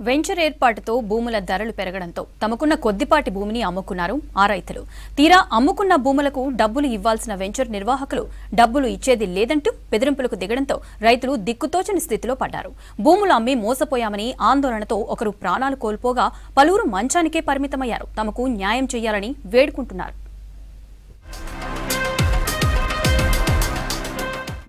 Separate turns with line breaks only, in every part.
Venture ఏర్పాటుతో భూముల ధరలు పెరగడంతో తమకున్న కొద్దిపాటి భూమిని అమ్ముకున్నారు ఆ రైతులు. తీరా అమ్ముకున్న భూములకు డబ్బులు ఇవ్వాల్సిన వెంచర్ నిర్వాహకులు డబ్బులు ఇచ్చేది లేదంటూ బెదిరింపులకు దిగడంతో రైతులు దిక్కుతోచని స్థితిలో పడ్డారు. భూములు అమ్మి మోసపోయామని ఆందోళనతో ఒకరు ప్రాణాలు కోల్పోగా పలువురు మంచానికే పరిమితమయ్యారు. తమకు న్యాయం చేయాలని వేడుకుంటున్నారు.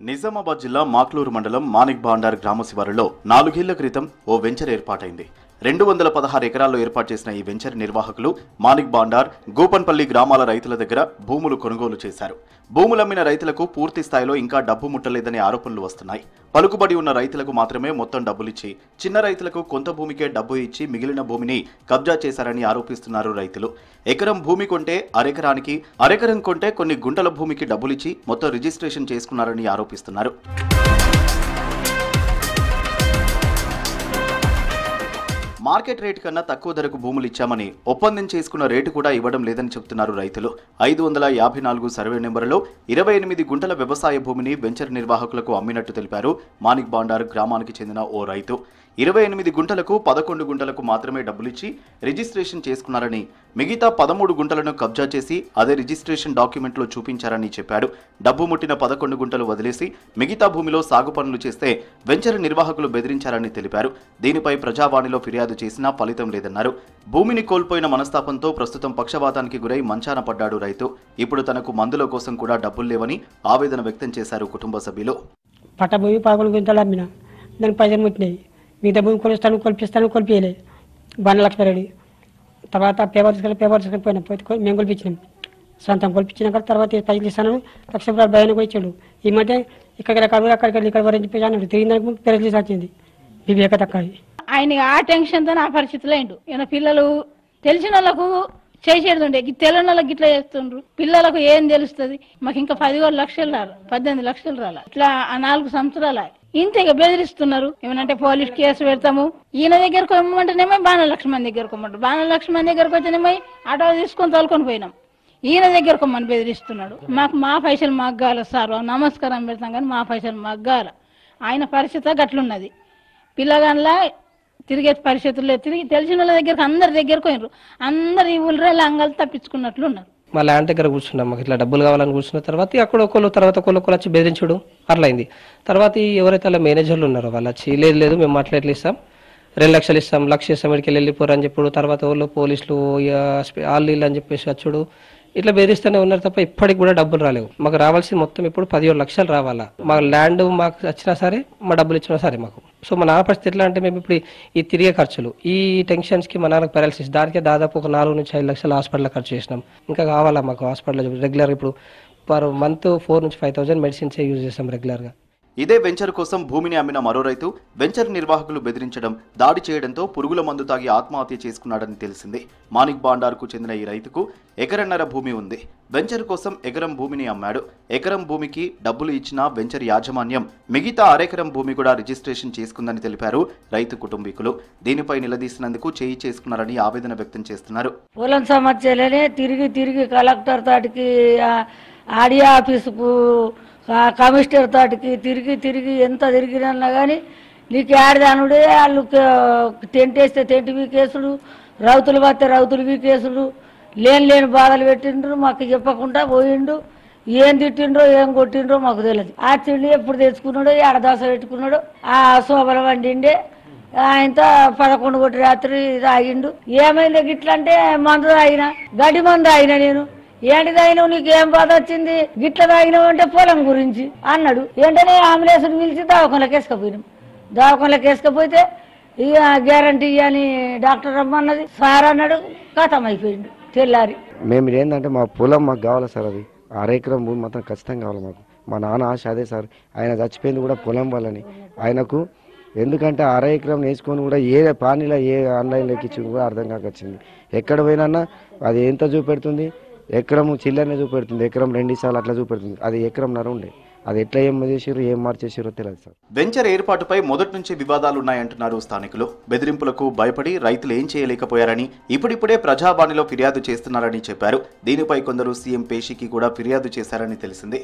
నిజామాబాద్ జిల్లా మాక్లూరు మండలం మానిక్ బాండార్ గ్రామ శివారులో 4 ఏళ్ల క్రితం ఓ వెంచర్ ఏర్పాటైంది. 216 ఎకరాల్లో ఏర్పాటు చేసిన ఈ వెంచర్ నిర్వాహకులు మానిక్ బాండార్, గోపన్పల్లి గ్రామాల రైతుల దగ్గర భూములు కొనుగోలు చేశారు. భూములమ్మిన రైతులకు పూర్తి స్థాయిలో ఇంకా డబ్బు ముట్టలేదనే ఆరోపణలు వస్తున్నాయి. పలుకుబడి ఉన్న రైతులకు మాత్రమే మొత్తం డబ్బులిచ్చి చిన్న రైతులకు కొంత భూమికే డబ్బు ఇచ్చి మిగిలిన భూమిని కబ్జా చేశారని ఆరోపిస్తున్నారు రైతులు. ఎకరం భూమి కొంటే అరెకరానికి, అరెకరం కొంటే కొన్ని గుంటల భూమికి డబ్బులిచ్చి మొత్తం రిజిస్ట్రేషన్ చేసుకున్నారని ఆరోపిస్తున్నారు. మార్కెట్ రేటు కన్నా తక్కువ ధరకు భూములు ఇచ్చామని ఒప్పందం చేసుకున్న రేటు కూడా ఇవ్వడం లేదని చెబుతున్నారు రైతులు. 554 సర్వే నెంబరులో 28 గుంటల వ్యవసాయ భూమిని వెంచర్ నిర్వాహకులకు అమ్మినట్టు తెలిపారు మానిక్ బాండార్ గ్రామానికి చెందిన ఓ రైతు. 28 గుంటలకు 11 గుంటలకు మాత్రమే డబ్బులిచ్చి రిజిస్ట్రేషన్ చేసుకున్నారని, మిగతా 13 గుంటలను కబ్జా చేసి అదే రిజిస్ట్రేషన్ డాక్యుమెంట్లో చూపించారని చెప్పాడు. డబ్బు ముట్టిన 11 గుంటలు వదిలేసి మిగతా భూమిలో సాగు పనులు చేస్తే వెంచర్ నిర్వాహకులు బెదిరించారని తెలిపారు. దీనిపై ప్రజావాణిలో ఫిర్యాదు చేసినా ఫలితం లేదన్నారు. భూమిని కోల్పోయిన మనస్తాపంతో ప్రస్తుతం పక్షవాతానికి గురై మంచాన పడ్డాడు రైతు. ఇప్పుడు తనకు మందుల కోసం కూడా డబ్బులు లేవని ఆవేదన వ్యక్తం చేశారు కుటుంబ సభ్యులు.
పట్టభూమి 11 గుంటలు అమ్మిన, దానికి పైసలు ముట్టినాయి. మిగతా భూమి కొలిపిస్తాను కొలిపియలే. బండ లక్ష్మరెడ్డి తర్వాత పేపర్ తీసుకొని పోయినా, పోతే మేము కొలిపించినాం. సొంతం కొలిపించినాక తర్వాత పైసలు ఇస్తాను లక్ష భయానికి వచ్చాడు. ఈ మధ్య అక్కడికి ఇక్కడ వరకు చెప్పేసి అన్నాడు. తిరిగినాక పెరగలేసి వచ్చింది వివేక తక్కువ.
ఆయన ఆ టెన్షన్తో ఆ పరిస్థితిలో అయిండు. ఈయన పిల్లలు తెలిసిన వాళ్ళకు చేసేది ఉండే, తెలియని వాళ్ళకి ఇట్లా చేస్తుండ్రు. పిల్లలకు ఏం తెలుస్తుంది? మాకు ఇంకా 17 లక్షలు రాలి, 18 లక్షలు రాలి. ఇట్లా 4 సంవత్సరాలు ఇంతగా బెదిరిస్తున్నారు. ఏమనంటే పోలీస్ కేసు పెడతాము. ఈయన దగ్గరకు ఇమ్మంటేనేమో బాణలక్ష్మణ్ దగ్గరకు ఇమ్మంటారు. బాణలక్ష్మణ్ దగ్గరకు వచ్చినేమో ఆటో తీసుకొని తోలుకొని పోయినాం. ఈయన దగ్గరకు మన బెదిరిస్తున్నాడు. మాకు మా పైసలు మాకు కావాలి సార్, నమస్కారం పెడతాం కానీ మా పైసలు మాకు కావాలి. ఆయన పరిస్థితి గట్లున్నది. పిల్లగాన్లా తిరిగే పరిస్థితుల్లో తిరిగి తెలిసిన వాళ్ళ దగ్గరకు అందరి దగ్గరకు పోయినారు. అందరు ఈ ఊళ్ళో లంగాలు తప్పించుకున్నట్లు ఉన్నారు.
మా ల్యాండ్ దగ్గర కూర్చున్నాం. మాకు ఇట్లా డబ్బులు కావాలని కూర్చున్న తర్వాత అక్కడ ఒకళ్ళు వచ్చి బెదిరించడం అట్లా అయింది. తర్వాత ఎవరైతే అలా మేనేజర్లు ఉన్నారో వాళ్ళు వచ్చి లేదు మేము మాట్లాడలే ఇస్తాం, 2 లక్షలు ఇస్తాం, 1 లక్ష ఇస్తాం, ఇక్కడికి వెళ్ళిపోరు అని చెప్పాడు. తర్వాత వాళ్ళు పోలీసులు వాళ్ళు అని చెప్పేసి వచ్చాడు. ఇట్లా బెదిరిస్తూనే ఉన్నారు తప్ప ఇప్పటికి కూడా డబ్బులు రాలేవు. మాకు రావాల్సింది మొత్తం ఇప్పుడు 17 లక్షలు రావాలా. మా ల్యాండ్ మాకు వచ్చినా సరే, మా డబ్బులు ఇచ్చినా సరే మాకు. సో మా నాన్న పరిస్థితి ఎట్లా అంటే మేము ఇప్పుడు ఈ తిరిగే ఖర్చులు, ఈ టెన్షన్స్కి మా నాన్నకు పారాలిసిస్, దానికే దాదాపు ఒక 4 నుంచి 5 లక్షలు హాస్పిటల్ ఖర్చు చేసినాం. ఇంకా కావాలా మాకు హాస్పిటల్ రెగ్యులర్. ఇప్పుడు పర్ మంత్ 4 నుంచి 5,000 మెడిసిన్సే యూజ్ చేస్తాం రెగ్యులర్గా.
ఇదే వెంచర్ కోసం భూమిని అమ్మిన మరో రైతు వెంచర్ నిర్వాహకులు బెదిరించడం, దాడి చేయడంతో పురుగుల మందు తాగి ఆత్మహత్య చేసుకున్నాడని తెలిసింది. మానిక్ బాండార్కు చెందిన ఈ రైతుకు 1.5 ఎకరం భూమి ఉంది. వెంచర్ కోసం ఎకరం భూమిని అమ్మాడు. ఎకరం భూమికి డబ్బులు ఇచ్చిన వెంచర్ యాజమాన్యం మిగతా అరెకరం భూమి కూడా రిజిస్ట్రేషన్ చేసుకుందని తెలిపారు రైతు కుటుంబీకులు. దీనిపై నిలదీసినందుకు చేయి చేసుకున్నారని ఆవేదన వ్యక్తం చేస్తున్నారు.
పొలం సమస్యలనే తిరిగి కలెక్టర్ తాటికి, ఆడియో ఆఫీసుకు, కమిషనర్ తోటికి తిరిగి ఎంత తిరిగినా కానీ నీకు ఏడదానుడే. వాళ్ళు టెంట్ వేస్తే టెంట్ కేసులు, రౌతులు పడితే రౌతులు కేసులు, లేని బాధలు పెట్టిండ్రు. మాకు చెప్పకుండా పోయిండు. ఏం తిట్టిండ్రో ఏం కొట్టిండ్రో మాకు తెలియదు. ఆ తిండి ఎప్పుడు తెచ్చుకున్నాడో, ఏడదాస పెట్టుకున్నాడు. ఆ శోభల వండిండే ఆయనతో 11 కోటి రాత్రి తాగిండు. ఏమైంది గిట్ల అంటే మందు తాగిన, గడ్డి మందు తాగిన. నేను ఏంటి తాగినావు, నీకు ఏం బాధ వచ్చింది, గిట్ల తాగినావు అంటే పొలం గురించి అన్నాడు. వెంటనే అంబులెన్స్ పిలిచి దవాఖానలోకి వేసుకపోయినాం. దవాఖానలోకి వేసుకపోతే ఇక గ్యారంటీ అని డాక్టర్ రమ్మన్నది. సార్ అన్నాడు, ఖతం అయిపోయిండు తెల్లారి.
మేము ఏంటంటే మా పొలం మాకు కావాలి సార్, అది 1.5 ఎకరం భూమి మాత్రం ఖచ్చితంగా కావాలి మాకు. మా నాన్న ఆశ అదే సార్. ఆయన చచ్చిపోయింది కూడా పొలం వల్లని. ఆయనకు ఎందుకంటే 1.5 ఎకరం వేసుకొని కూడా ఏ పానీలో ఏ ఆన్లైన్లోకి ఇచ్చి కూడా అర్థం కాకొచ్చింది. ఎక్కడ పోయినా అది ఎంత చూపెడుతుంది, ఎకరం చిల్లరనే చూపెడుతుంది, ఎకరం 2 సార్లు అట్లా చూపెడుతుంది. అది ఎకరంన్నర ఉండే. అది ఎట్లా ఏం చేసారు, ఏం మార్చేసారో తెలియదు సార్.
వెంచర్ ఏర్పాటుపై మొదటి నుంచి వివాదాలున్నాయంటున్నారు స్థానికులు. బెదిరింపులకు భయపడి రైతులు ఏం చేయలేకపోయారని ఇప్పుడిప్పుడే ప్రజావాణిలో ఫిర్యాదు చేస్తున్నారని చెప్పారు. దీనిపై కొందరు సీఎం పేషికి కూడా ఫిర్యాదు చేశారని తెలిసింది.